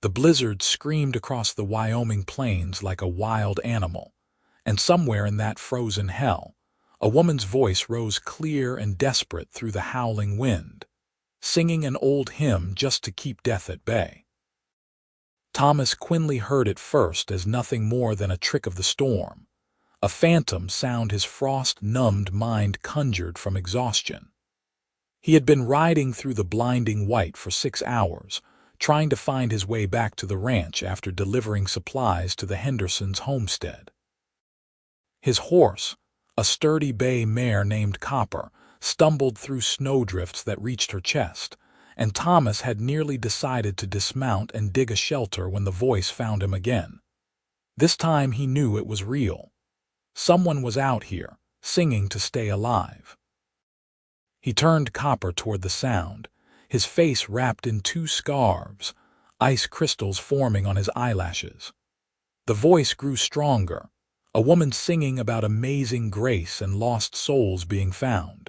The blizzard screamed across the Wyoming plains like a wild animal, and somewhere in that frozen hell, a woman's voice rose clear and desperate through the howling wind, singing an old hymn just to keep death at bay. Thomas Quinley heard it first as nothing more than a trick of the storm, a phantom sound his frost-numbed mind conjured from exhaustion. He had been riding through the blinding white for 6 hours, trying to find his way back to the ranch after delivering supplies to the Hendersons' homestead. His horse, a sturdy bay mare named Copper, stumbled through snowdrifts that reached her chest, and Thomas had nearly decided to dismount and dig a shelter when the voice found him again. This time he knew it was real. Someone was out here, singing to stay alive. He turned Copper toward the sound, his face wrapped in 2 scarves, ice crystals forming on his eyelashes. The voice grew stronger, a woman singing about amazing grace and lost souls being found.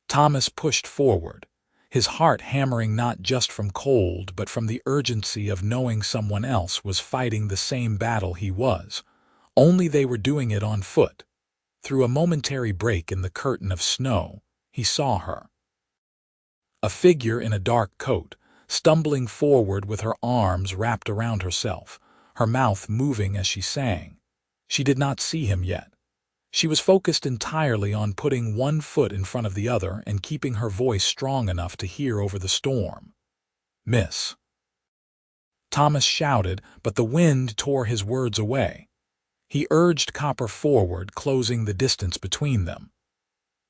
Thomas pushed forward, his heart hammering not just from cold but from the urgency of knowing someone else was fighting the same battle he was, only they were doing it on foot. Through a momentary break in the curtain of snow, he saw her. A figure in a dark coat, stumbling forward with her arms wrapped around herself, her mouth moving as she sang. She did not see him yet. She was focused entirely on putting one foot in front of the other and keeping her voice strong enough to hear over the storm. "Miss." Thomas shouted, but the wind tore his words away. He urged Copper forward, closing the distance between them.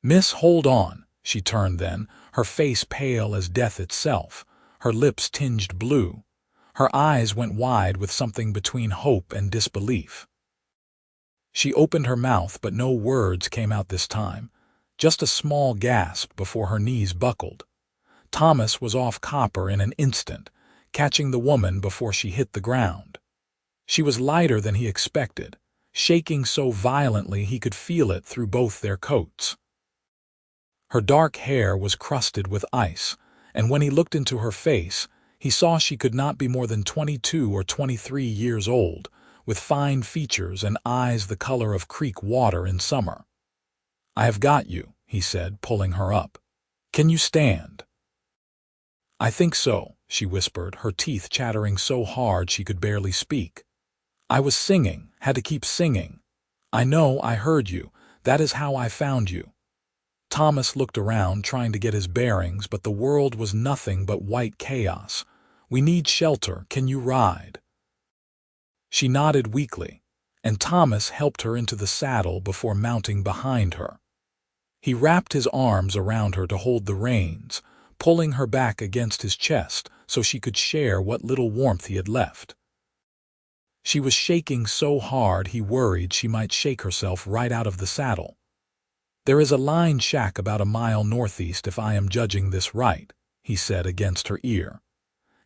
"Miss, hold on," she turned then, her face pale as death itself, her lips tinged blue. Her eyes went wide with something between hope and disbelief. She opened her mouth, but no words came out this time, just a small gasp before her knees buckled. Thomas was off Copper in an instant, catching the woman before she hit the ground. She was lighter than he expected, shaking so violently he could feel it through both their coats. Her dark hair was crusted with ice, and when he looked into her face, he saw she could not be more than 22 or 23 years old, with fine features and eyes the color of creek water in summer. "I have got you," he said, pulling her up. "Can you stand?" "I think so," she whispered, her teeth chattering so hard she could barely speak. "I was singing, had to keep singing. I know, I heard you. That is how I found you." Thomas looked around, trying to get his bearings, but the world was nothing but white chaos. "We need shelter. Can you ride?" She nodded weakly, and Thomas helped her into the saddle before mounting behind her. He wrapped his arms around her to hold the reins, pulling her back against his chest so she could share what little warmth he had left. She was shaking so hard he worried she might shake herself right out of the saddle. "There is a line shack about a mile northeast if I am judging this right," he said against her ear.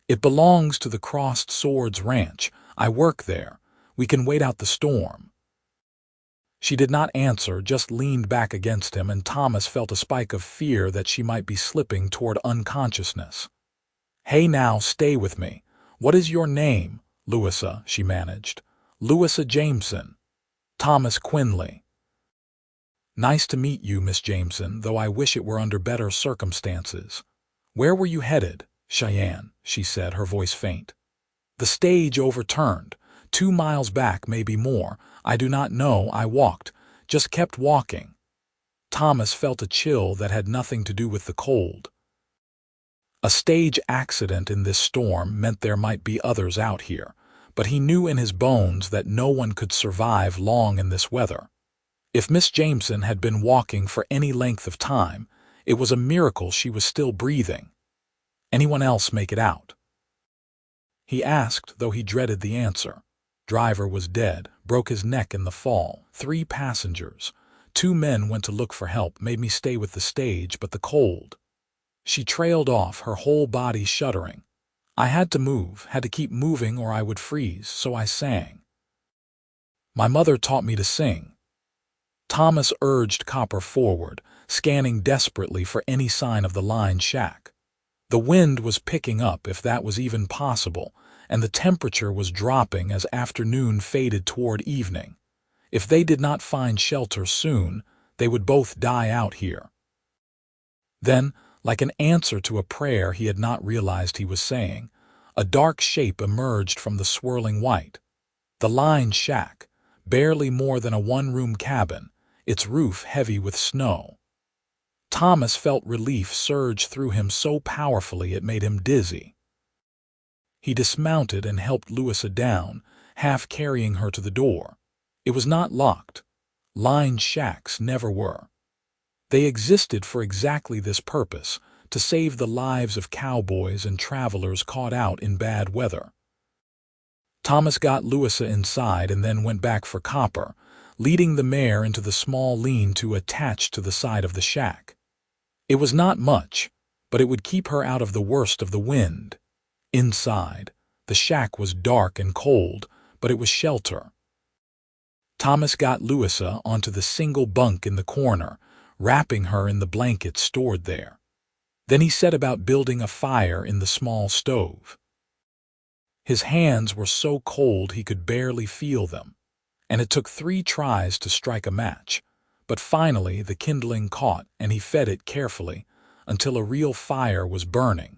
"It belongs to the Crossed Swords Ranch. I work there. We can wait out the storm." She did not answer, just leaned back against him, and Thomas felt a spike of fear that she might be slipping toward unconsciousness. "Hey now, stay with me. What is your name?" "Louisa," she managed. "Louisa Jameson." "Thomas Quinley." "Nice to meet you, Miss Jameson, though I wish it were under better circumstances. Where were you headed?" "Cheyenne," she said, her voice faint. "The stage overturned. 2 miles back, maybe more. I do not know. I walked, just kept walking." Thomas felt a chill that had nothing to do with the cold. A stage accident in this storm meant there might be others out here, but he knew in his bones that no one could survive long in this weather. If Miss Jameson had been walking for any length of time, it was a miracle she was still breathing. "Anyone else make it out?" He asked, though he dreaded the answer. Driver was dead, broke his neck in the fall. 3 passengers. 2 men went to look for help, made me stay with the stage, but the cold. She trailed off, her whole body shuddering. "I had to move, had to keep moving or I would freeze, so I sang. My mother taught me to sing." Thomas urged Copper forward, scanning desperately for any sign of the line shack. The wind was picking up, if that was even possible, and the temperature was dropping as afternoon faded toward evening. If they did not find shelter soon, they would both die out here. Then, like an answer to a prayer he had not realized he was saying, a dark shape emerged from the swirling white. The Line shack, barely more than a one-room cabin, its roof heavy with snow. Thomas felt relief surge through him so powerfully it made him dizzy. He dismounted and helped Louisa down, half carrying her to the door. It was not locked. Line shacks never were. They existed for exactly this purpose, to save the lives of cowboys and travelers caught out in bad weather. Thomas got Louisa inside and then went back for Copper, leading the mare into the small lean-to attached to the side of the shack. It was not much, but it would keep her out of the worst of the wind. Inside, the shack was dark and cold, but it was shelter. Thomas got Louisa onto the single bunk in the corner, wrapping her in the blankets stored there. Then he set about building a fire in the small stove. His hands were so cold he could barely feel them, and it took 3 tries to strike a match, but finally the kindling caught and he fed it carefully until a real fire was burning.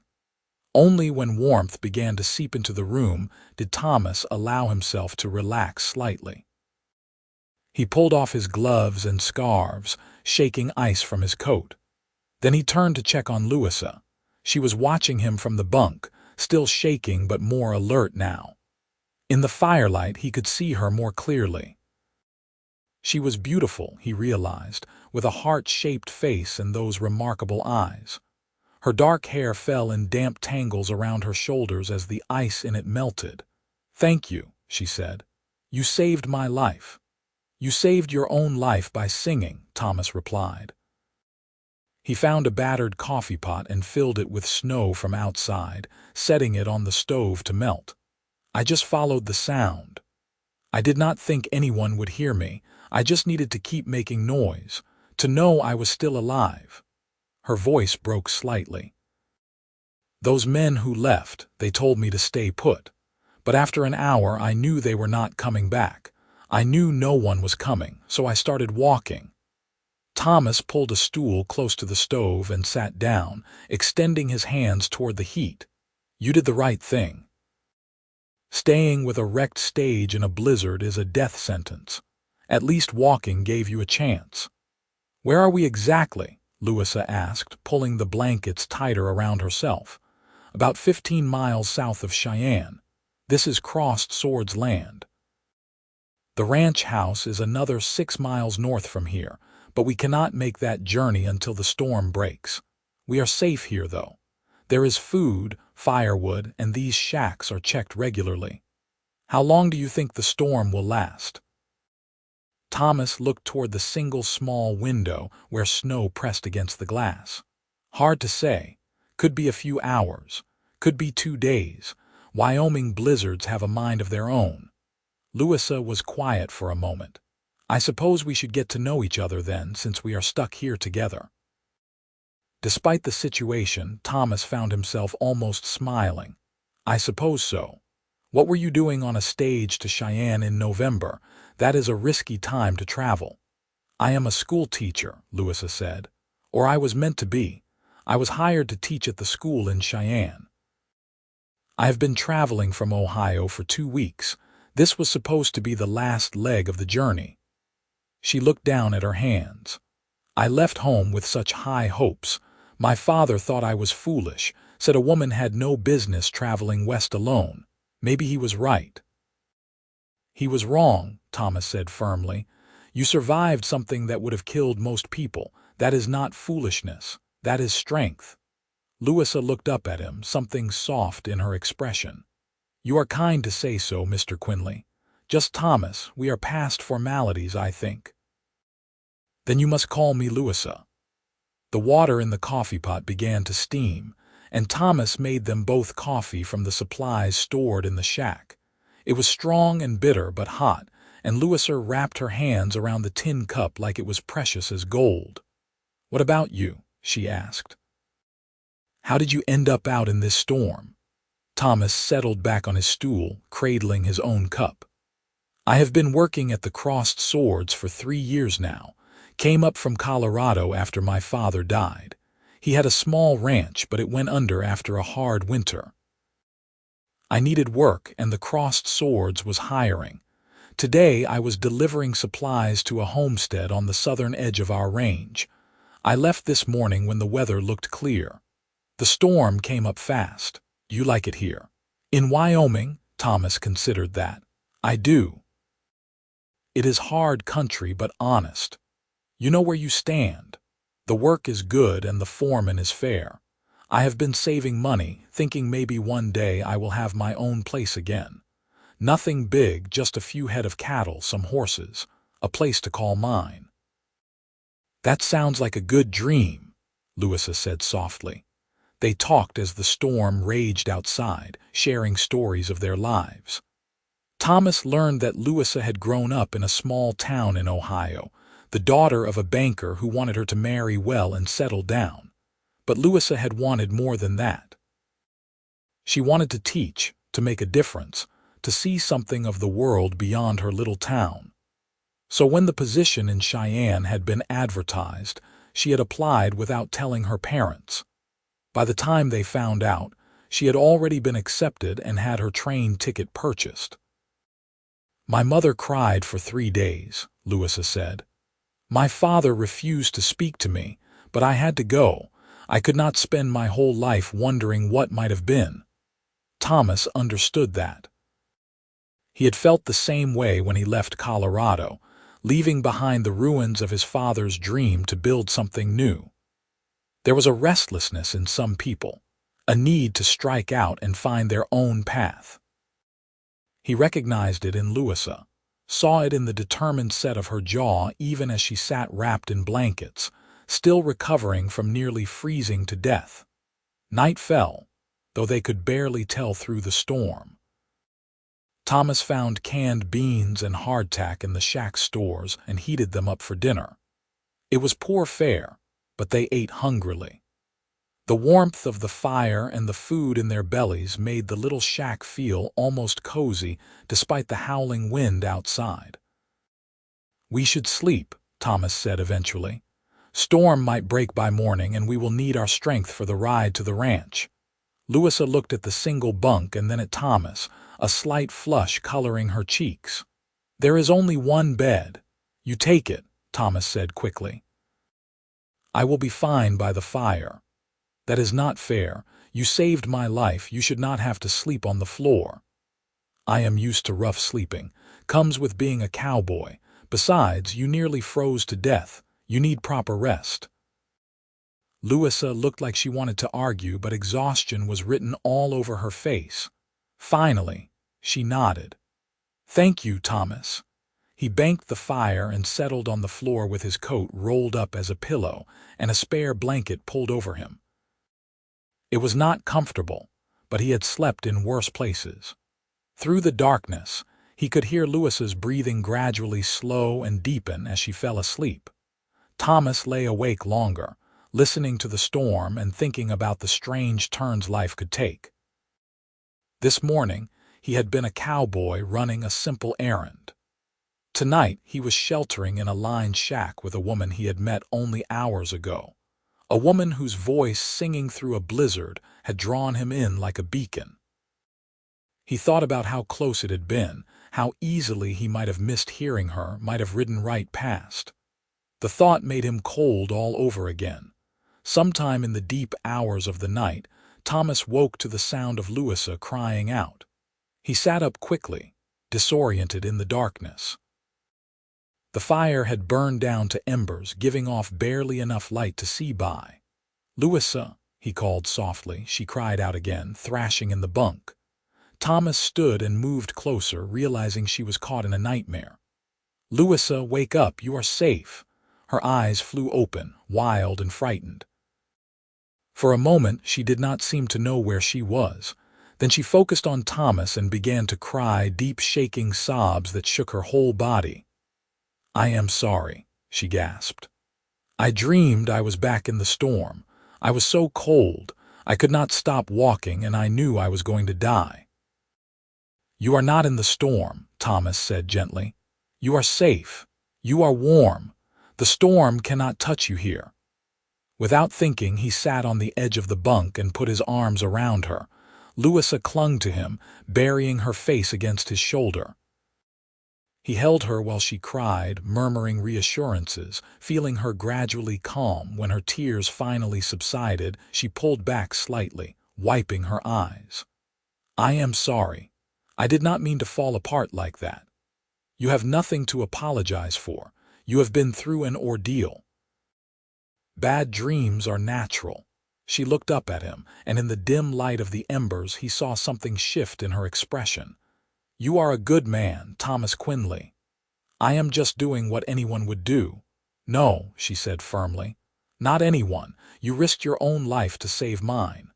Only when warmth began to seep into the room did Thomas allow himself to relax slightly. He pulled off his gloves and scarves, shaking ice from his coat. Then he turned to check on Louisa. She was watching him from the bunk, still shaking but more alert now. In the firelight he could see her more clearly. She was beautiful, he realized, with a heart-shaped face and those remarkable eyes. Her dark hair fell in damp tangles around her shoulders as the ice in it melted. "Thank you," she said. "You saved my life." "You saved your own life by singing," Thomas replied. He found a battered coffee pot and filled it with snow from outside, setting it on the stove to melt. "I just followed the sound. I did not think anyone would hear me. I just needed to keep making noise, to know I was still alive." Her voice broke slightly. "Those men who left, they told me to stay put. But after an hour I knew they were not coming back. I knew no one was coming, so I started walking." Thomas pulled a stool close to the stove and sat down, extending his hands toward the heat. "You did the right thing. Staying with a wrecked stage in a blizzard is a death sentence. At least walking gave you a chance." "Where are we exactly?" Louisa asked, pulling the blankets tighter around herself. "About 15 miles south of Cheyenne. This is Crossed Swords Land. The ranch house is another 6 miles north from here, but we cannot make that journey until the storm breaks. We are safe here, though. There is food, firewood, and these shacks are checked regularly. How long do you think the storm will last?" Thomas looked toward the single small window where snow pressed against the glass. "Hard to say. Could be a few hours. Could be 2 days. Wyoming blizzards have a mind of their own." Louisa was quiet for a moment. "I suppose we should get to know each other then, since we are stuck here together." Despite the situation, Thomas found himself almost smiling. "I suppose so. What were you doing on a stage to Cheyenne in November? That is a risky time to travel." "I am a school teacher," Louisa said. "Or I was meant to be. I was hired to teach at the school in Cheyenne. I have been traveling from Ohio for 2 weeks. This was supposed to be the last leg of the journey." She looked down at her hands. "I left home with such high hopes. My father thought I was foolish, said a woman had no business traveling west alone. Maybe he was right." "He was wrong," Thomas said firmly. "You survived something that would have killed most people. That is not foolishness. That is strength." Louisa looked up at him, something soft in her expression. "You are kind to say so, Mr. Quinley. Just Thomas, we are past formalities, I think." "Then you must call me Louisa." The water in the coffee pot began to steam, and Thomas made them both coffee from the supplies stored in the shack. It was strong and bitter but hot, and Louisa wrapped her hands around the tin cup like it was precious as gold. "What about you?" she asked. How did you end up out in this storm? Thomas settled back on his stool, cradling his own cup. I have been working at the Crossed Swords for 3 years now. Came up from Colorado after my father died. He had a small ranch, but it went under after a hard winter. I needed work, and the Crossed Swords was hiring. Today I was delivering supplies to a homestead on the southern edge of our range. I left this morning when the weather looked clear. The storm came up fast. You like it here? In Wyoming, Thomas considered that. I do. It is hard country, but honest. You know where you stand. The work is good and the foreman is fair. I have been saving money, thinking maybe one day I will have my own place again. Nothing big, just a few head of cattle, some horses, a place to call mine. That sounds like a good dream, Louisa said softly. They talked as the storm raged outside, sharing stories of their lives. Thomas learned that Louisa had grown up in a small town in Ohio, the daughter of a banker who wanted her to marry well and settle down. But Louisa had wanted more than that. She wanted to teach, to make a difference, to see something of the world beyond her little town. So when the position in Cheyenne had been advertised, she had applied without telling her parents. By the time they found out, she had already been accepted and had her train ticket purchased. My mother cried for 3 days, Louisa said. My father refused to speak to me, but I had to go. I could not spend my whole life wondering what might have been. Thomas understood that. He had felt the same way when he left Colorado, leaving behind the ruins of his father's dream to build something new. There was a restlessness in some people, a need to strike out and find their own path. He recognized it in Louisa, saw it in the determined set of her jaw even as she sat wrapped in blankets, still recovering from nearly freezing to death. Night fell, though they could barely tell through the storm. Thomas found canned beans and hardtack in the shack stores and heated them up for dinner. It was poor fare, but they ate hungrily. The warmth of the fire and the food in their bellies made the little shack feel almost cozy despite the howling wind outside. We should sleep, Thomas said eventually. Storm might break by morning and we will need our strength for the ride to the ranch. Louisa looked at the single bunk and then at Thomas, a slight flush coloring her cheeks. There is only one bed. You take it, Thomas said quickly. I will be fine by the fire. That is not fair. You saved my life. You should not have to sleep on the floor. I am used to rough sleeping. Comes with being a cowboy. Besides, you nearly froze to death. You need proper rest. Louisa looked like she wanted to argue, but exhaustion was written all over her face. Finally, she nodded. Thank you, Thomas. He banked the fire and settled on the floor with his coat rolled up as a pillow and a spare blanket pulled over him. It was not comfortable, but he had slept in worse places. Through the darkness, he could hear Louisa's breathing gradually slow and deepen as she fell asleep. Thomas lay awake longer, listening to the storm and thinking about the strange turns life could take. This morning, he had been a cowboy running a simple errand. Tonight, he was sheltering in a lined shack with a woman he had met only hours ago. A woman whose voice singing through a blizzard had drawn him in like a beacon. He thought about how close it had been, how easily he might have missed hearing her, might have ridden right past. The thought made him cold all over again. Sometime in the deep hours of the night, Thomas woke to the sound of Louisa crying out. He sat up quickly, disoriented in the darkness. The fire had burned down to embers, giving off barely enough light to see by. Louisa, he called softly. She cried out again, thrashing in the bunk. Thomas stood and moved closer, realizing she was caught in a nightmare. Louisa, wake up, you are safe. Her eyes flew open, wild and frightened. For a moment, she did not seem to know where she was. Then she focused on Thomas and began to cry, deep shaking sobs that shook her whole body. I am sorry, she gasped. I dreamed I was back in the storm. I was so cold. I could not stop walking, and I knew I was going to die. "You are not in the storm," Thomas said gently. "You are safe. You are warm. The storm cannot touch you here." Without thinking, he sat on the edge of the bunk and put his arms around her. Louisa clung to him, burying her face against his shoulder. He held her while she cried, murmuring reassurances. Feeling her gradually calm, when her tears finally subsided, she pulled back slightly, wiping her eyes. "I am sorry. I did not mean to fall apart like that. You have nothing to apologize for. You have been through an ordeal." "Bad dreams are natural." She looked up at him, and in the dim light of the embers he saw something shift in her expression. "You are a good man, Thomas Quinley." "I am just doing what anyone would do." "No," she said firmly. "Not anyone. You risked your own life to save mine.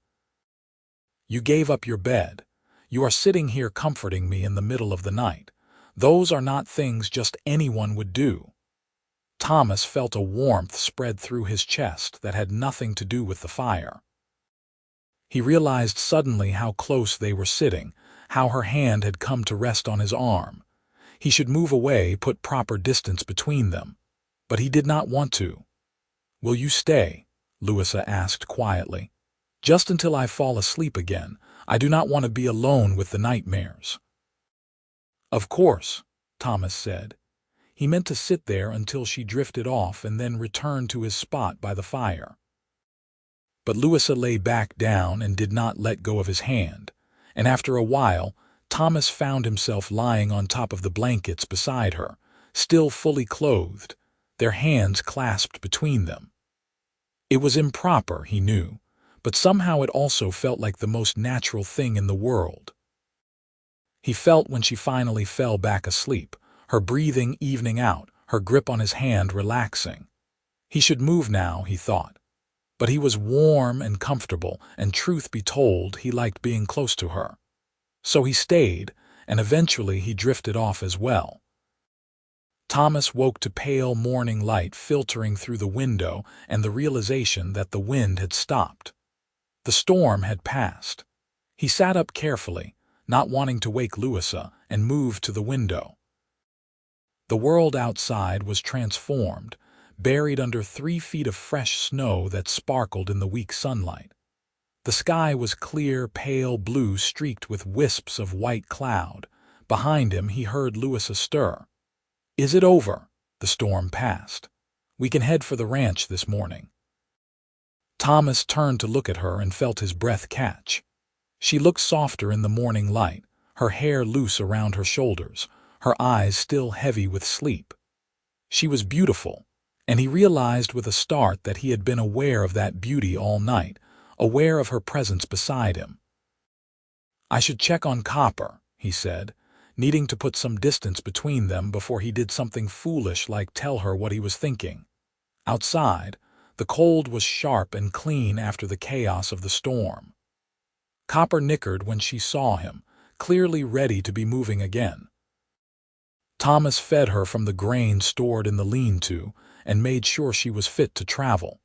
You gave up your bed. You are sitting here comforting me in the middle of the night. Those are not things just anyone would do." Thomas felt a warmth spread through his chest that had nothing to do with the fire. He realized suddenly how close they were sitting, how her hand had come to rest on his arm. He should move away, put proper distance between them. But he did not want to. "Will you stay?" Louisa asked quietly. "Just until I fall asleep again. I do not want to be alone with the nightmares." "Of course," Thomas said. He meant to sit there until she drifted off and then return to his spot by the fire. But Louisa lay back down and did not let go of his hand, and after a while, Thomas found himself lying on top of the blankets beside her, still fully clothed, their hands clasped between them. It was improper, he knew, but somehow it also felt like the most natural thing in the world. He felt when she finally fell back asleep, her breathing evening out, her grip on his hand relaxing. He should move now, he thought. But he was warm and comfortable, and truth be told, he liked being close to her. So he stayed, and eventually he drifted off as well. Thomas woke to pale morning light filtering through the window and the realization that the wind had stopped. The storm had passed. He sat up carefully, not wanting to wake Louisa, and moved to the window. The world outside was transformed, buried under 3 feet of fresh snow that sparkled in the weak sunlight. The sky was clear, pale blue streaked with wisps of white cloud. Behind him he heard Louisa stir. "Is it over?" The storm passed. "We can head for the ranch this morning." Thomas turned to look at her and felt his breath catch. She looked softer in the morning light, her hair loose around her shoulders, her eyes still heavy with sleep. She was beautiful, and he realized with a start that he had been aware of that beauty all night, aware of her presence beside him. "I should check on Copper," he said, needing to put some distance between them before he did something foolish like tell her what he was thinking. Outside, the cold was sharp and clean after the chaos of the storm. Copper nickered when she saw him, clearly ready to be moving again. Thomas fed her from the grain stored in the lean-to and made sure she was fit to travel.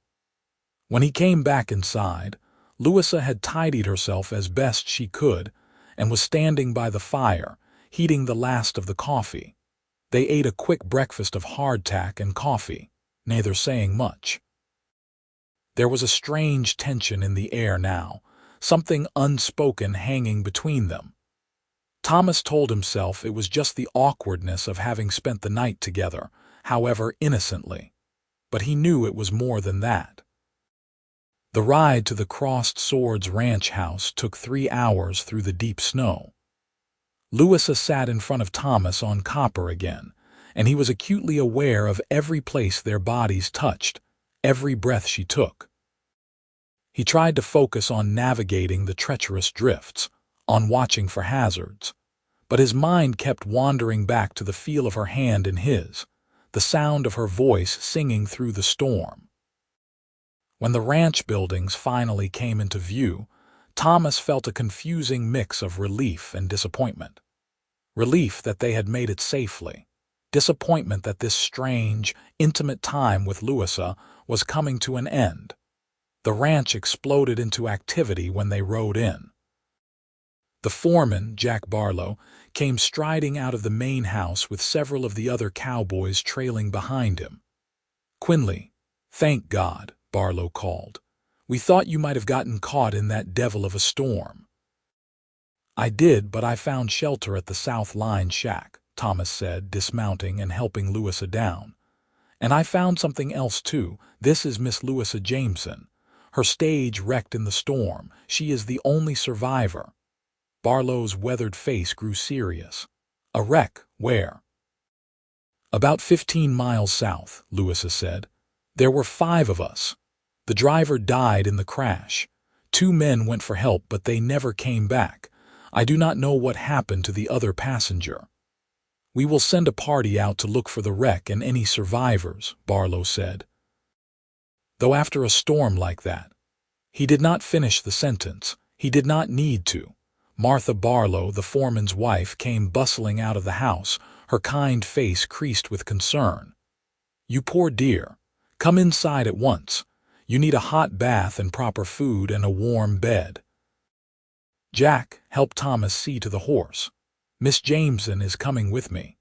When he came back inside, Louisa had tidied herself as best she could and was standing by the fire, heating the last of the coffee. They ate a quick breakfast of hardtack and coffee, neither saying much. There was a strange tension in the air now, something unspoken hanging between them. Thomas told himself it was just the awkwardness of having spent the night together, however innocently. But he knew it was more than that. The ride to the Crossed Swords ranch house took 3 hours through the deep snow. Louisa sat in front of Thomas on Copper again, and he was acutely aware of every place their bodies touched, every breath she took. He tried to focus on navigating the treacherous drifts, on watching for hazards, but his mind kept wandering back to the feel of her hand in his, the sound of her voice singing through the storm. When the ranch buildings finally came into view, Thomas felt a confusing mix of relief and disappointment. Relief that they had made it safely. Disappointment that this strange, intimate time with Louisa was coming to an end. The ranch exploded into activity when they rode in. The foreman, Jack Barlow, came striding out of the main house with several of the other cowboys trailing behind him. "Quinley, thank God," Barlow called. "We thought you might have gotten caught in that devil of a storm." "I did, but I found shelter at the South Line shack," Thomas said, dismounting and helping Louisa down. "And I found something else, too. This is Miss Louisa Jameson. Her stage wrecked in the storm. She is the only survivor." Barlow's weathered face grew serious. "A wreck? Where?" "About 15 miles south," Louisa said. "There were 5 of us. The driver died in the crash. 2 men went for help, but they never came back. I do not know what happened to the other passenger." "We will send a party out to look for the wreck and any survivors," Barlow said. "Though after a storm like that—" He did not finish the sentence. He did not need to. Martha Barlow, the foreman's wife, came bustling out of the house, her kind face creased with concern. "You poor dear. Come inside at once. You need a hot bath and proper food and a warm bed." "Jack, help Thomas see to the horse. Miss Jameson is coming with me."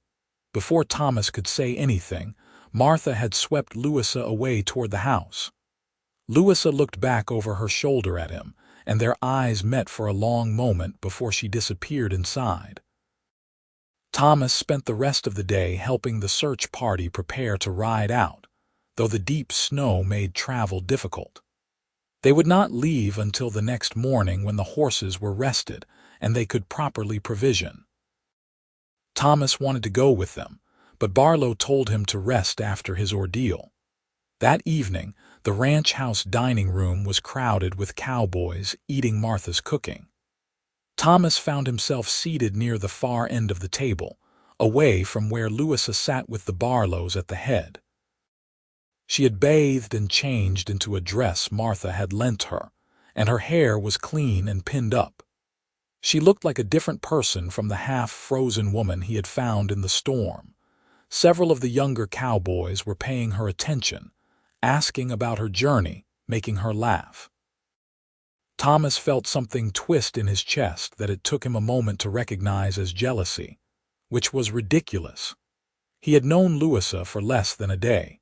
Before Thomas could say anything, Martha had swept Louisa away toward the house. Louisa looked back over her shoulder at him, and their eyes met for a long moment before she disappeared inside. Thomas spent the rest of the day helping the search party prepare to ride out, though the deep snow made travel difficult. They would not leave until the next morning when the horses were rested and they could properly provision. Thomas wanted to go with them, but Barlow told him to rest after his ordeal. That evening, the ranch house dining room was crowded with cowboys eating Martha's cooking. Thomas found himself seated near the far end of the table, away from where Louisa sat with the Barlows at the head. She had bathed and changed into a dress Martha had lent her, and her hair was clean and pinned up. She looked like a different person from the half-frozen woman he had found in the storm. Several of the younger cowboys were paying her attention, asking about her journey, making her laugh. Thomas felt something twist in his chest that it took him a moment to recognize as jealousy, which was ridiculous. He had known Louisa for less than a day.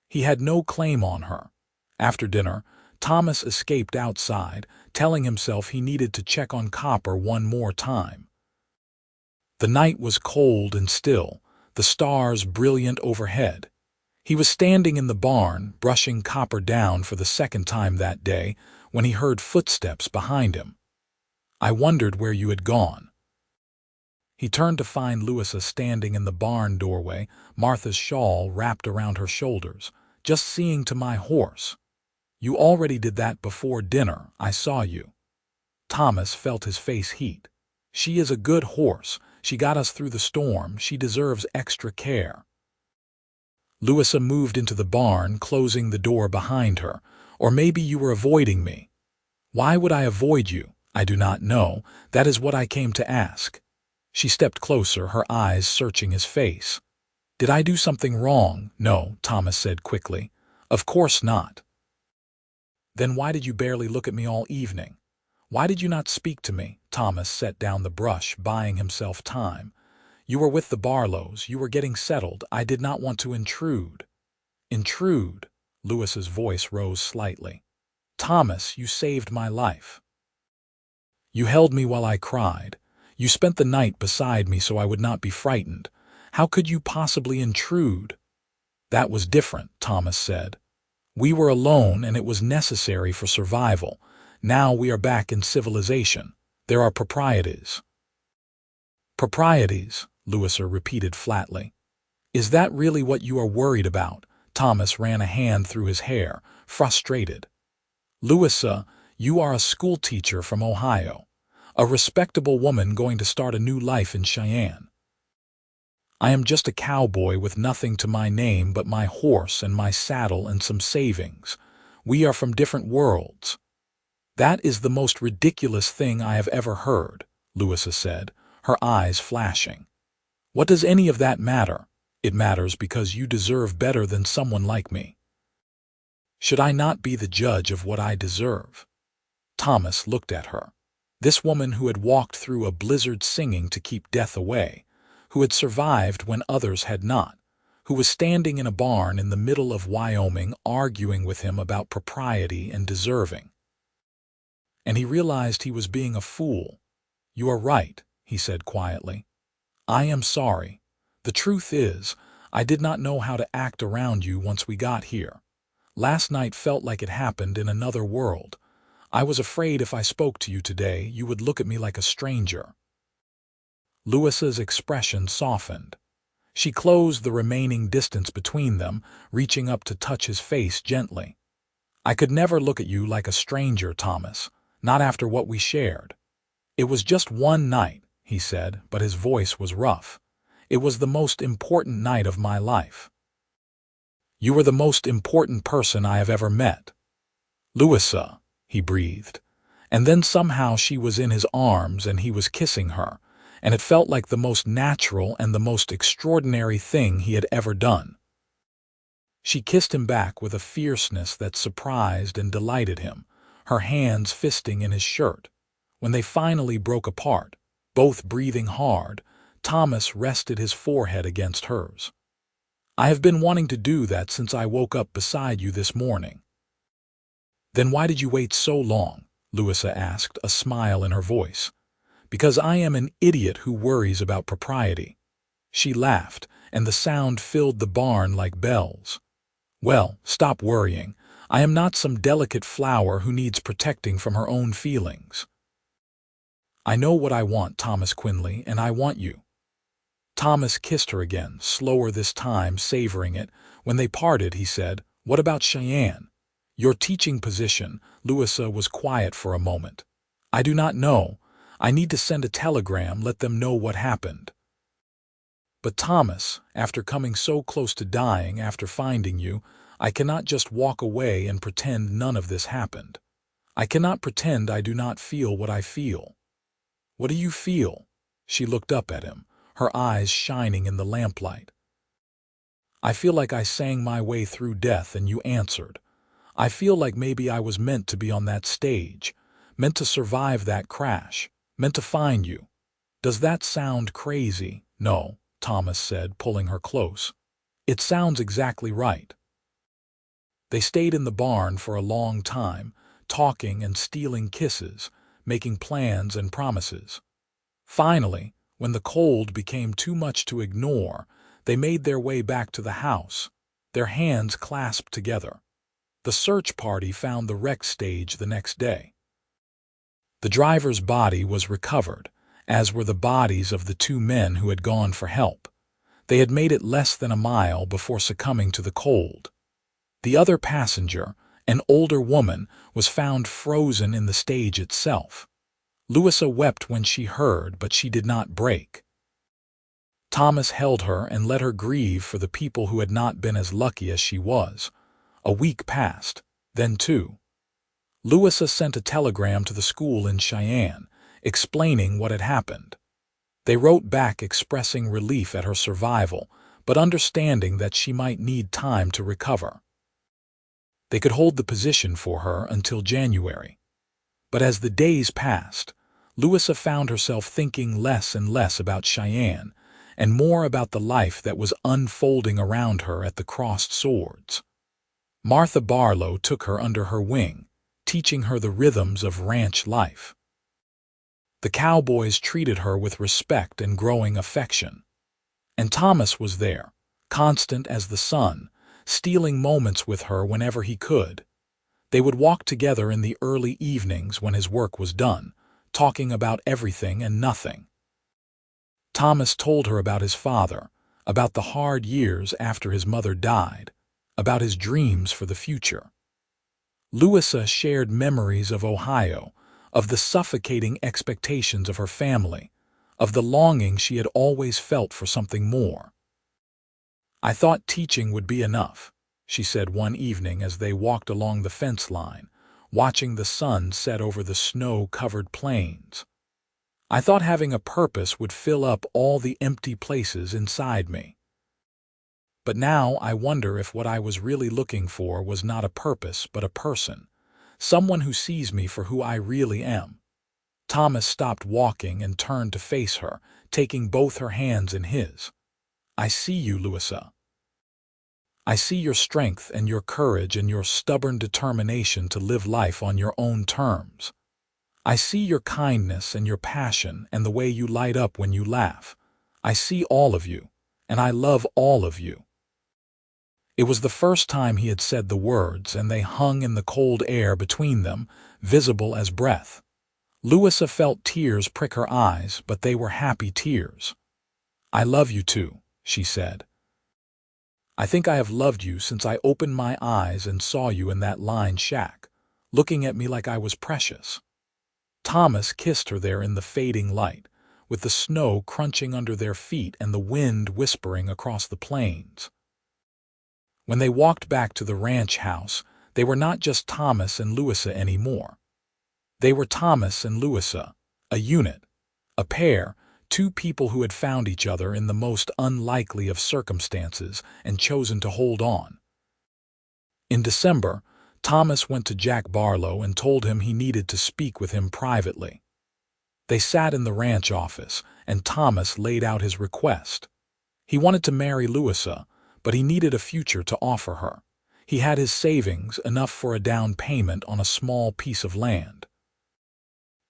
He had no claim on her. After dinner, Thomas escaped outside, telling himself he needed to check on Copper one more time. The night was cold and still, the stars brilliant overhead. He was standing in the barn, brushing Copper down for the second time that day, when he heard footsteps behind him. "I wondered where you had gone." He turned to find Louisa standing in the barn doorway, Martha's shawl wrapped around her shoulders. "Just seeing to my horse." "You already did that before dinner. I saw you." Thomas felt his face heat. "She is a good horse. She got us through the storm. She deserves extra care." Louisa moved into the barn, closing the door behind her. "Or maybe you were avoiding me." "Why would I avoid you?" "I do not know. That is what I came to ask." She stepped closer, her eyes searching his face. "Did I do something wrong?" "No," Thomas said quickly. "Of course not." "Then why did you barely look at me all evening? Why did you not speak to me?" Thomas set down the brush, buying himself time. "You were with the Barlows. You were getting settled. I did not want to intrude." "Intrude?" Louisa's voice rose slightly. "Thomas, you saved my life. You held me while I cried. You spent the night beside me so I would not be frightened. How could you possibly intrude?" "That was different," Thomas said. "We were alone and it was necessary for survival. Now we are back in civilization. There are proprieties." "Proprieties," Louisa repeated flatly. "Is that really what you are worried about?" Thomas ran a hand through his hair, frustrated. "Louisa, you are a schoolteacher from Ohio, a respectable woman going to start a new life in Cheyenne. I am just a cowboy with nothing to my name but my horse and my saddle and some savings. We are from different worlds." "That is the most ridiculous thing I have ever heard," Louisa said, her eyes flashing. "What does any of that matter?" "It matters because you deserve better than someone like me." Should I not be the judge of what I deserve? Thomas looked at her. This woman who had walked through a blizzard singing to keep death away, who had survived when others had not, who was standing in a barn in the middle of Wyoming arguing with him about propriety and deserving. And he realized he was being a fool. "You are right," he said quietly. "I am sorry. The truth is, I did not know how to act around you once we got here. Last night felt like it happened in another world. I was afraid if I spoke to you today, you would look at me like a stranger." Louisa's expression softened. She closed the remaining distance between them, reaching up to touch his face gently. "I could never look at you like a stranger, Thomas, not after what we shared. It was just one night," he said, but his voice was rough. "It was the most important night of my life. You were the most important person I have ever met." "Louisa," he breathed. And then somehow she was in his arms and he was kissing her, and it felt like the most natural and the most extraordinary thing he had ever done. She kissed him back with a fierceness that surprised and delighted him, her hands fisting in his shirt. When they finally broke apart, both breathing hard, Thomas rested his forehead against hers. "I have been wanting to do that since I woke up beside you this morning." "Then why did you wait so long?" Louisa asked, a smile in her voice. "Because I am an idiot who worries about propriety." She laughed, and the sound filled the barn like bells. "Well, stop worrying. I am not some delicate flower who needs protecting from her own feelings. I know what I want, Thomas Quinley, and I want you." Thomas kissed her again, slower this time, savoring it. When they parted, he said, "What about Cheyenne? Your teaching position?" Louisa was quiet for a moment. "I do not know. I need to send a telegram, let them know what happened." "But Thomas, after coming so close to dying after finding you, I cannot just walk away and pretend none of this happened. I cannot pretend I do not feel what I feel." "What do you feel?" She looked up at him, her eyes shining in the lamplight. "I feel like I sang my way through death and you answered. I feel like maybe I was meant to be on that stage, meant to survive that crash, meant to find you. Does that sound crazy?" "No," Thomas said, pulling her close. "It sounds exactly right." They stayed in the barn for a long time, talking and stealing kisses, making plans and promises. Finally, when the cold became too much to ignore, they made their way back to the house, their hands clasped together. The search party found the wreck stage the next day. The driver's body was recovered, as were the bodies of the two men who had gone for help. They had made it less than a mile before succumbing to the cold. The other passenger, an older woman, was found frozen in the stage itself. Louisa wept when she heard, but she did not break. Thomas held her and let her grieve for the people who had not been as lucky as she was. A week passed, then two. Louisa sent a telegram to the school in Cheyenne, explaining what had happened. They wrote back expressing relief at her survival, but understanding that she might need time to recover. They could hold the position for her until January. But as the days passed, Louisa found herself thinking less and less about Cheyenne, and more about the life that was unfolding around her at the Crossed Swords. Martha Barlow took her under her wing, teaching her the rhythms of ranch life. The cowboys treated her with respect and growing affection. And Thomas was there, constant as the sun, stealing moments with her whenever he could. They would walk together in the early evenings when his work was done, talking about everything and nothing. Thomas told her about his father, about the hard years after his mother died, about his dreams for the future. Louisa shared memories of Ohio, of the suffocating expectations of her family, of the longing she had always felt for something more. "I thought teaching would be enough," she said one evening as they walked along the fence line, watching the sun set over the snow-covered plains. "I thought having a purpose would fill up all the empty places inside me." But now I wonder if what I was really looking for was not a purpose but a person, someone who sees me for who I really am. Thomas stopped walking and turned to face her, taking both her hands in his. I see you, Louisa. I see your strength and your courage and your stubborn determination to live life on your own terms. I see your kindness and your passion and the way you light up when you laugh. I see all of you, and I love all of you. It was the first time he had said the words, and they hung in the cold air between them, visible as breath. Louisa felt tears prick her eyes, but they were happy tears. I love you too, she said. I think I have loved you since I opened my eyes and saw you in that lined shack, looking at me like I was precious. Thomas kissed her there in the fading light, with the snow crunching under their feet and the wind whispering across the plains. When they walked back to the ranch house, they were not just Thomas and Louisa anymore. They were Thomas and Louisa, a unit, a pair, two people who had found each other in the most unlikely of circumstances and chosen to hold on. In December, Thomas went to Jack Barlow and told him he needed to speak with him privately. They sat in the ranch office, and Thomas laid out his request. He wanted to marry Louisa, but he needed a future to offer her. He had his savings, enough for a down payment on a small piece of land.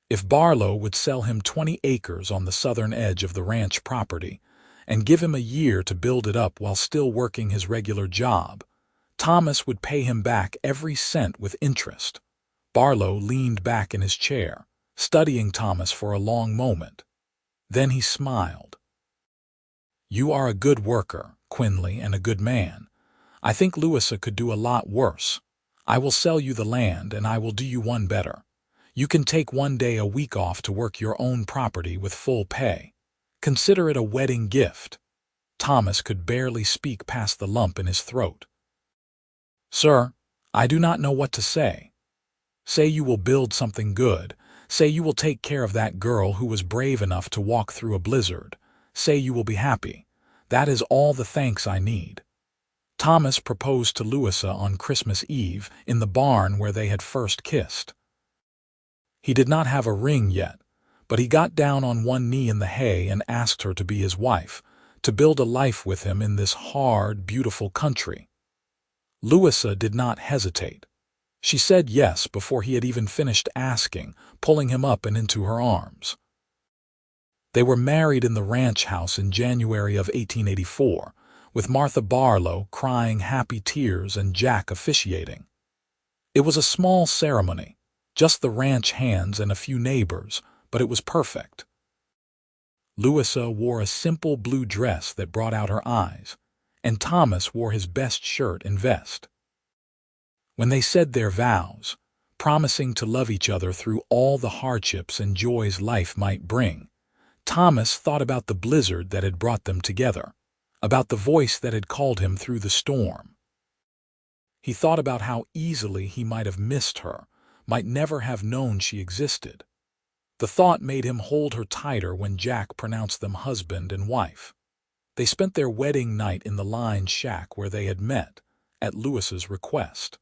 If Barlow would sell him 20 acres on the southern edge of the ranch property and give him a year to build it up while still working his regular job, Thomas would pay him back every cent with interest. Barlow leaned back in his chair, studying Thomas for a long moment. Then he smiled. You are a good worker, Quinley, and a good man. I think Louisa could do a lot worse. I will sell you the land, and I will do you one better. You can take one day a week off to work your own property with full pay. Consider it a wedding gift. Thomas could barely speak past the lump in his throat. Sir, I do not know what to say. Say you will build something good. Say you will take care of that girl who was brave enough to walk through a blizzard. Say you will be happy. That is all the thanks I need. Thomas proposed to Louisa on Christmas Eve in the barn where they had first kissed. He did not have a ring yet, but he got down on one knee in the hay and asked her to be his wife, to build a life with him in this hard, beautiful country. Louisa did not hesitate. She said yes before he had even finished asking, pulling him up and into her arms. They were married in the ranch house in January of 1884, with Martha Barlow crying happy tears and Jack officiating. It was a small ceremony, just the ranch hands and a few neighbors, but it was perfect. Louisa wore a simple blue dress that brought out her eyes, and Thomas wore his best shirt and vest. When they said their vows, promising to love each other through all the hardships and joys life might bring, Thomas thought about the blizzard that had brought them together, about the voice that had called him through the storm. He thought about how easily he might have missed her, might never have known she existed. The thought made him hold her tighter when Jack pronounced them husband and wife. They spent their wedding night in the lined shack where they had met, at Louisa's request.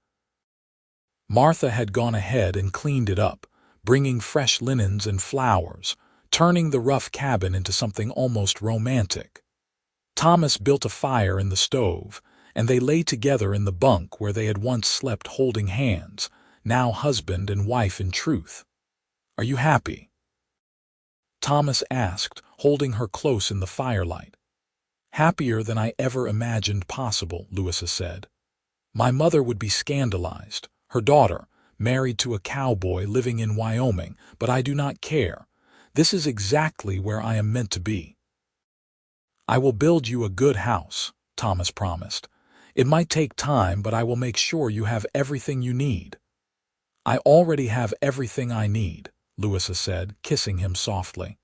Martha had gone ahead and cleaned it up, bringing fresh linens and flowers, turning the rough cabin into something almost romantic. Thomas built a fire in the stove, and they lay together in the bunk where they had once slept holding hands, now husband and wife in truth. Are you happy? Thomas asked, holding her close in the firelight. Happier than I ever imagined possible, Louisa said. My mother would be scandalized, her daughter, married to a cowboy living in Wyoming, but I do not care. This is exactly where I am meant to be. I will build you a good house, Thomas promised. It might take time, but I will make sure you have everything you need. I already have everything I need, Louisa said, kissing him softly.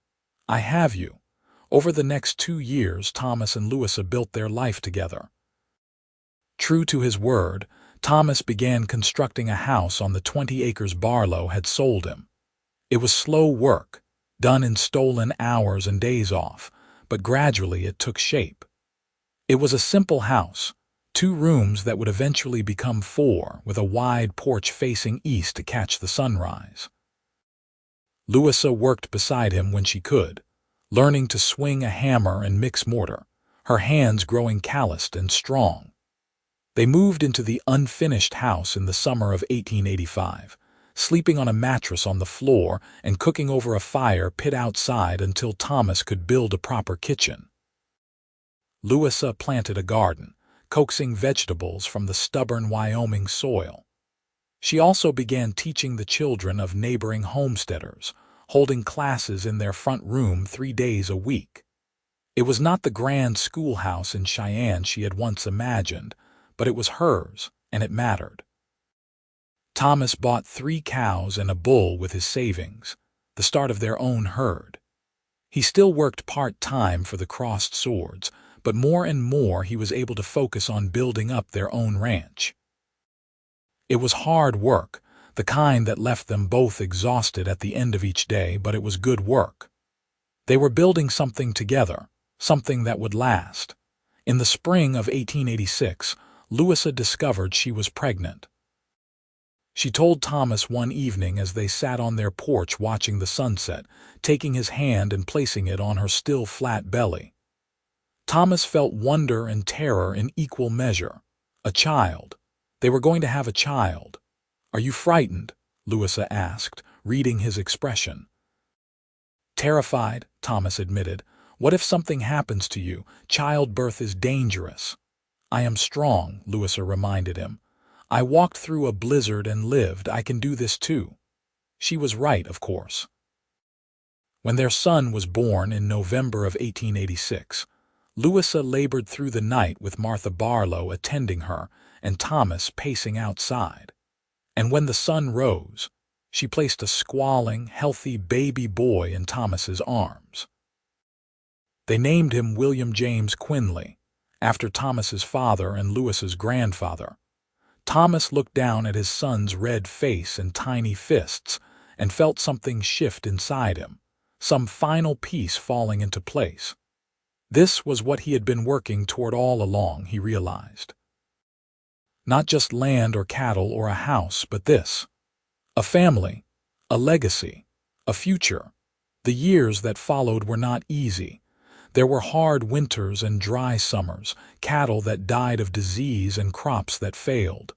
I have you. Over the next 2 years, Thomas and Louisa built their life together. True to his word, Thomas began constructing a house on the 20 acres Barlow had sold him. It was slow work, done in stolen hours and days off, but gradually it took shape. It was a simple house, 2 rooms that would eventually become 4, with a wide porch facing east to catch the sunrise. Louisa worked beside him when she could, learning to swing a hammer and mix mortar, her hands growing calloused and strong. They moved into the unfinished house in the summer of 1885, sleeping on a mattress on the floor and cooking over a fire pit outside until Thomas could build a proper kitchen. Louisa planted a garden, coaxing vegetables from the stubborn Wyoming soil. She also began teaching the children of neighboring homesteaders, holding classes in their front room 3 days a week. It was not the grand schoolhouse in Cheyenne she had once imagined, but it was hers, and it mattered. Thomas bought 3 cows and a bull with his savings, the start of their own herd. He still worked part-time for the Crossed Swords, but more and more he was able to focus on building up their own ranch. It was hard work, the kind that left them both exhausted at the end of each day, but it was good work. They were building something together, something that would last. In the spring of 1886, Louisa discovered she was pregnant. She told Thomas one evening as they sat on their porch watching the sunset, taking his hand and placing it on her still flat belly. Thomas felt wonder and terror in equal measure. A child. They were going to have a child. "Are you frightened?" Louisa asked, reading his expression. "Terrified," Thomas admitted. "What if something happens to you? Childbirth is dangerous." "I am strong," Louisa reminded him. "I walked through a blizzard and lived. I can do this too." She was right, of course. When their son was born in November of 1886, Louisa labored through the night with Martha Barlow attending her and Thomas pacing outside. And when the sun rose, she placed a squalling, healthy baby boy in Thomas's arms. They named him William James Quinley, after Thomas's father and Louisa's grandfather. Thomas looked down at his son's red face and tiny fists and felt something shift inside him, some final piece falling into place. This was what he had been working toward all along, he realized. Not just land or cattle or a house, but this. A family, a legacy, a future. The years that followed were not easy. There were hard winters and dry summers, cattle that died of disease and crops that failed.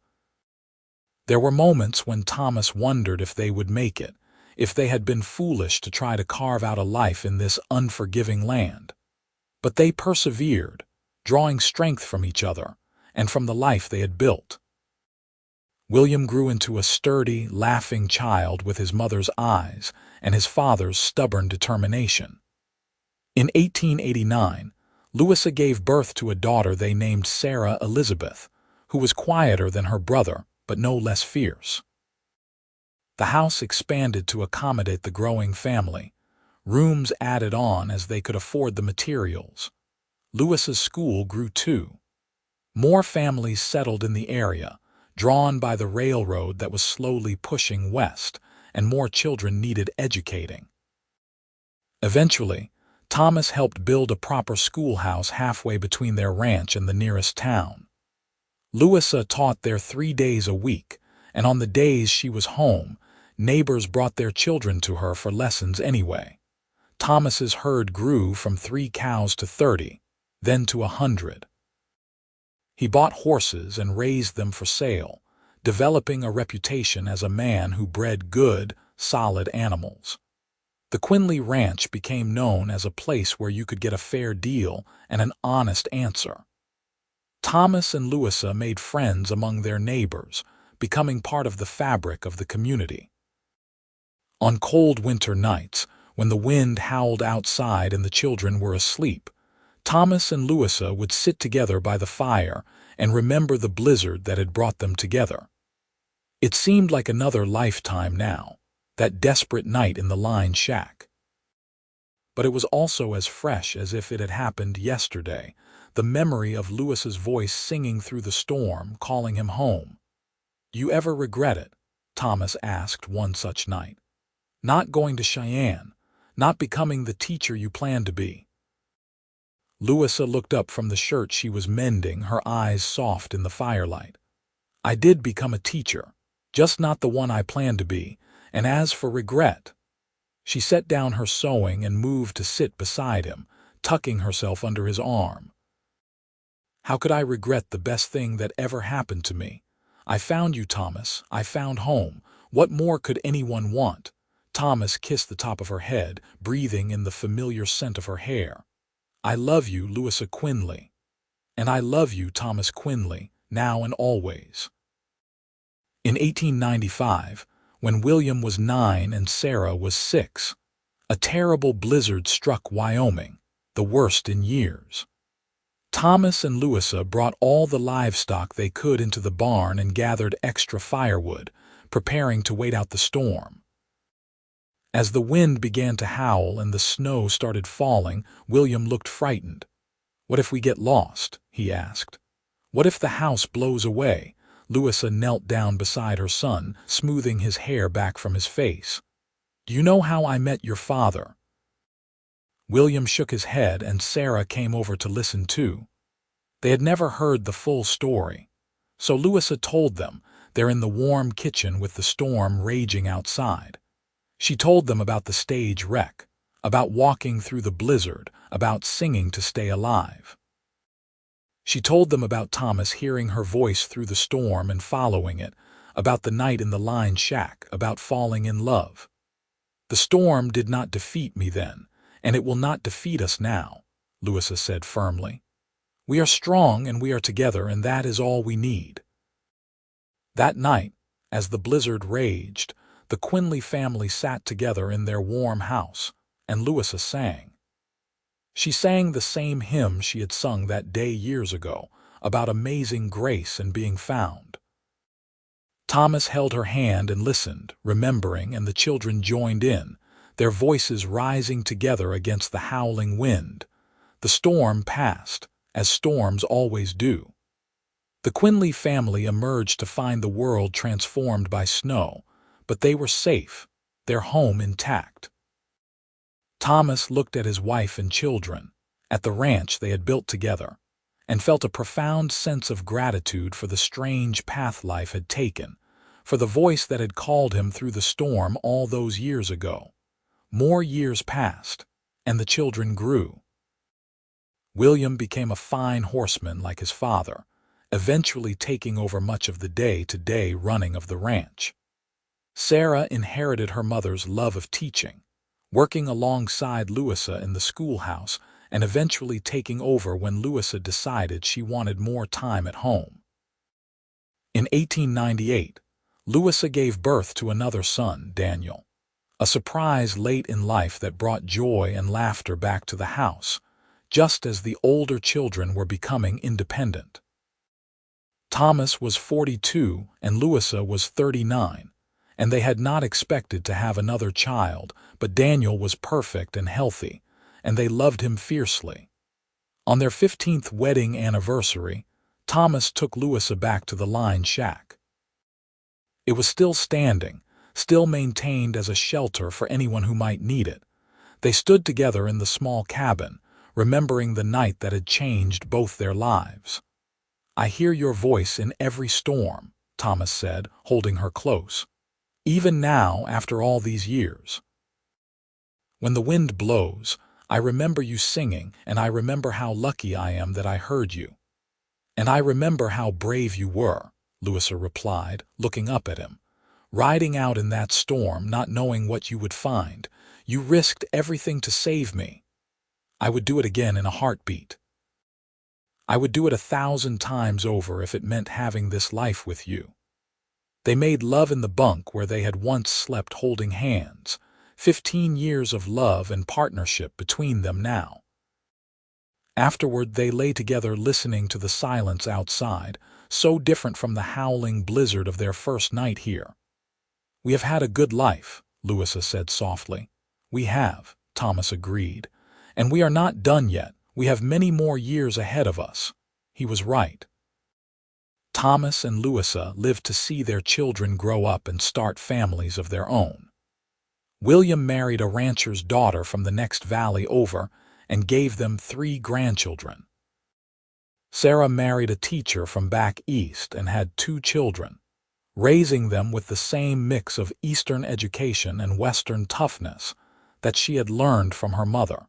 There were moments when Thomas wondered if they would make it, if they had been foolish to try to carve out a life in this unforgiving land. But they persevered, drawing strength from each other and from the life they had built. William grew into a sturdy, laughing child with his mother's eyes and his father's stubborn determination. In 1889, Louisa gave birth to a daughter they named Sarah Elizabeth, who was quieter than her brother, but no less fierce. The house expanded to accommodate the growing family. Rooms added on as they could afford the materials. Louisa's school grew too. More families settled in the area, drawn by the railroad that was slowly pushing west, and more children needed educating. Eventually, Thomas helped build a proper schoolhouse halfway between their ranch and the nearest town. Louisa taught there 3 days a week, and on the days she was home, neighbors brought their children to her for lessons anyway. Thomas's herd grew from 3 cows to 30, then to 100. He bought horses and raised them for sale, developing a reputation as a man who bred good, solid animals. The Quinley Ranch became known as a place where you could get a fair deal and an honest answer. Thomas and Louisa made friends among their neighbors, becoming part of the fabric of the community. On cold winter nights, when the wind howled outside and the children were asleep, Thomas and Louisa would sit together by the fire and remember the blizzard that had brought them together. It seemed like another lifetime now, that desperate night in the line shack. But it was also as fresh as if it had happened yesterday, the memory of Louisa's voice singing through the storm, calling him home. "You ever regret it?" Thomas asked one such night. "Not going to Cheyenne, not becoming the teacher you planned to be?" Louisa looked up from the shirt she was mending, her eyes soft in the firelight. "I did become a teacher, just not the one I planned to be, and as for regret—" She set down her sewing and moved to sit beside him, tucking herself under his arm. "How could I regret the best thing that ever happened to me? I found you, Thomas. I found home. What more could anyone want?" Thomas kissed the top of her head, breathing in the familiar scent of her hair. "I love you, Louisa Quinley. And I love you, Thomas Quinley, now and always." In 1895, when William was 9 and Sarah was 6, a terrible blizzard struck Wyoming, the worst in years. Thomas and Louisa brought all the livestock they could into the barn and gathered extra firewood, preparing to wait out the storm. As the wind began to howl and the snow started falling, William looked frightened. "What if we get lost?" he asked. "What if the house blows away?" Louisa knelt down beside her son, smoothing his hair back from his face. "Do you know how I met your father?" William shook his head, and Sarah came over to listen too. They had never heard the full story. So Louisa told them. They're in the warm kitchen with the storm raging outside. She told them about the stage wreck, about walking through the blizzard, about singing to stay alive. She told them about Thomas hearing her voice through the storm and following it, about the night in the line shack, about falling in love. "The storm did not defeat me then, and it will not defeat us now," Louisa said firmly. "We are strong and we are together, and that is all we need." That night, as the blizzard raged, the Quinley family sat together in their warm house, and Louisa sang. She sang the same hymn she had sung that day years ago, about amazing grace and being found. Thomas held her hand and listened, remembering, and the children joined in, their voices rising together against the howling wind. The storm passed, as storms always do. The Quinley family emerged to find the world transformed by snow, but they were safe, their home intact. Thomas looked at his wife and children, at the ranch they had built together, and felt a profound sense of gratitude for the strange path life had taken, for the voice that had called him through the storm all those years ago. More years passed, and the children grew. William became a fine horseman like his father, eventually taking over much of the day-to-day running of the ranch. Sarah inherited her mother's love of teaching, working alongside Louisa in the schoolhouse and eventually taking over when Louisa decided she wanted more time at home. In 1898, Louisa gave birth to another son, Daniel, a surprise late in life that brought joy and laughter back to the house, just as the older children were becoming independent. Thomas was 42 and Louisa was 39, and they had not expected to have another child, but Daniel was perfect and healthy, and they loved him fiercely. On their 15th wedding anniversary, Thomas took Louisa back to the line shack. It was still standing, still maintained as a shelter for anyone who might need it. They stood together in the small cabin, remembering the night that had changed both their lives. "I hear your voice in every storm," Thomas said, holding her close. "Even now, after all these years. When the wind blows, I remember you singing, and I remember how lucky I am that I heard you." "And I remember how brave you were," Louisa replied, looking up at him. "Riding out in that storm, not knowing what you would find. You risked everything to save me. I would do it again in a heartbeat. I would do it 1,000 times over if it meant having this life with you." They made love in the bunk where they had once slept holding hands, 15 years of love and partnership between them now. Afterward, they lay together listening to the silence outside, so different from the howling blizzard of their first night here. "We have had a good life," Louisa said softly. "We have," Thomas agreed. "And we are not done yet. We have many more years ahead of us." He was right. Thomas and Louisa lived to see their children grow up and start families of their own. William married a rancher's daughter from the next valley over, and gave them 3 grandchildren. Sarah married a teacher from back east and had 2 children, raising them with the same mix of Eastern education and Western toughness that she had learned from her mother.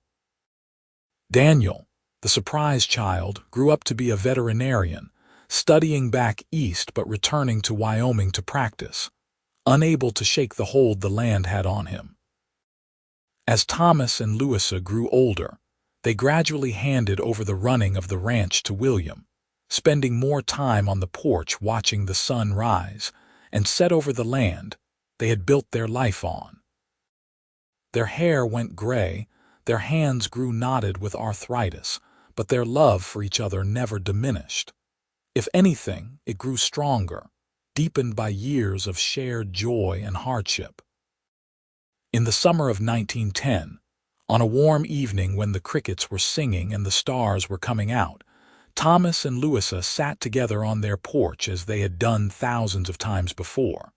Daniel, the surprise child, grew up to be a veterinarian, studying back east but returning to Wyoming to practice, unable to shake the hold the land had on him. As Thomas and Louisa grew older, they gradually handed over the running of the ranch to William, spending more time on the porch watching the sun rise and set over the land they had built their life on. Their hair went gray, their hands grew knotted with arthritis, but their love for each other never diminished. If anything, it grew stronger, deepened by years of shared joy and hardship. In the summer of 1910, on a warm evening when the crickets were singing and the stars were coming out, Thomas and Louisa sat together on their porch as they had done thousands of times before.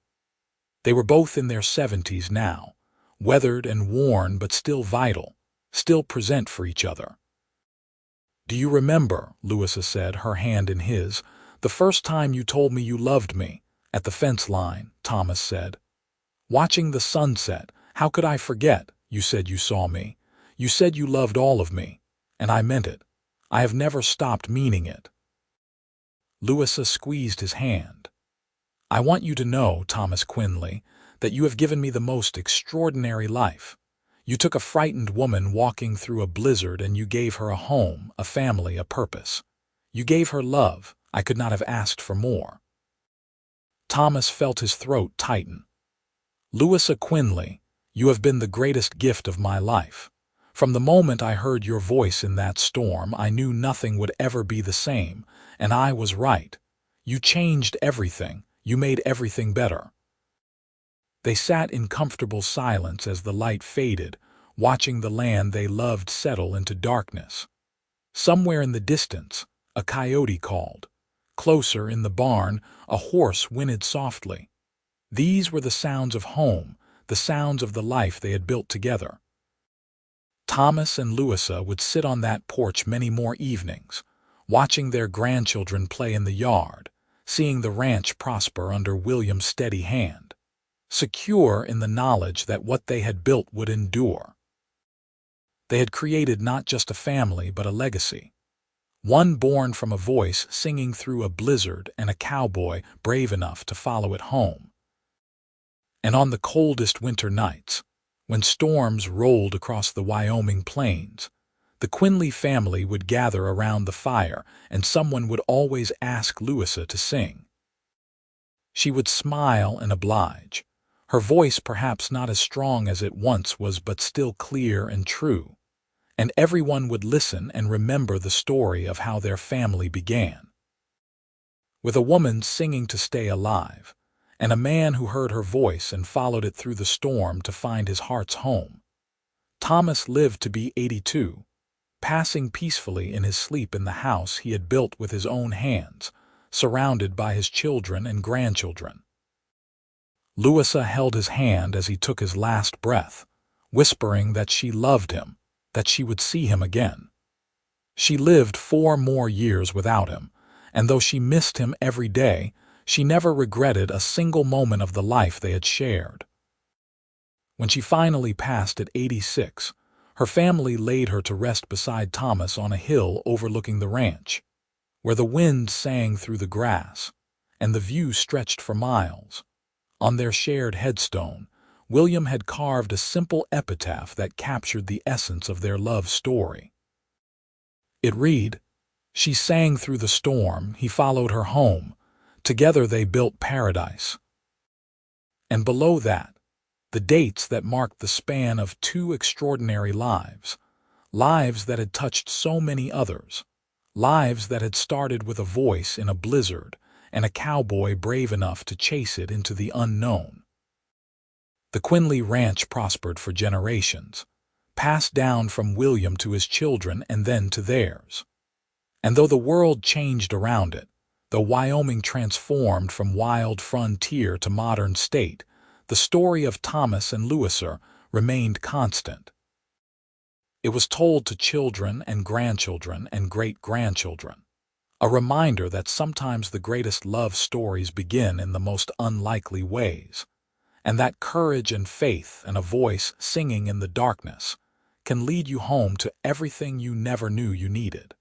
They were both in their 70s now, weathered and worn but still vital, still present for each other. "Do you remember," Louisa said, her hand in his, "the first time you told me you loved me?" "At the fence line," Thomas said. "Watching the sunset, how could I forget? You said you saw me. You said you loved all of me, and I meant it. I have never stopped meaning it." Louisa squeezed his hand. "I want you to know, Thomas Quinley, that you have given me the most extraordinary life. You took a frightened woman walking through a blizzard and you gave her a home, a family, a purpose. You gave her love. I could not have asked for more." Thomas felt his throat tighten. "Louisa Quinley, you have been the greatest gift of my life. From the moment I heard your voice in that storm, I knew nothing would ever be the same, and I was right. You changed everything. You made everything better." They sat in comfortable silence as the light faded, watching the land they loved settle into darkness. Somewhere in the distance, a coyote called. Closer, in the barn, a horse whinnied softly. These were the sounds of home, the sounds of the life they had built together. Thomas and Louisa would sit on that porch many more evenings, watching their grandchildren play in the yard, seeing the ranch prosper under William's steady hand, secure in the knowledge that what they had built would endure. They had created not just a family but a legacy, one born from a voice singing through a blizzard and a cowboy brave enough to follow it home. And on the coldest winter nights, when storms rolled across the Wyoming plains, the Quinley family would gather around the fire and someone would always ask Louisa to sing. She would smile and oblige, her voice perhaps not as strong as it once was but still clear and true, and everyone would listen and remember the story of how their family began. With a woman singing to stay alive, and a man who heard her voice and followed it through the storm to find his heart's home. Thomas lived to be 82, passing peacefully in his sleep in the house he had built with his own hands, surrounded by his children and grandchildren. Louisa held his hand as he took his last breath, whispering that she loved him, that she would see him again. She lived 4 more years without him, and though she missed him every day, she never regretted a single moment of the life they had shared. When she finally passed at 86, her family laid her to rest beside Thomas on a hill overlooking the ranch, where the wind sang through the grass, and the view stretched for miles. On their shared headstone, William had carved a simple epitaph that captured the essence of their love story. It read, "She sang through the storm, he followed her home. Together they built paradise." And below that, the dates that marked the span of 2 extraordinary lives, lives that had touched so many others, lives that had started with a voice in a blizzard and a cowboy brave enough to chase it into the unknown. The Quinley Ranch prospered for generations, passed down from William to his children and then to theirs. And though the world changed around it, though Wyoming transformed from wild frontier to modern state, the story of Thomas and Louisa remained constant. It was told to children and grandchildren and great-grandchildren, a reminder that sometimes the greatest love stories begin in the most unlikely ways, and that courage and faith and a voice singing in the darkness can lead you home to everything you never knew you needed.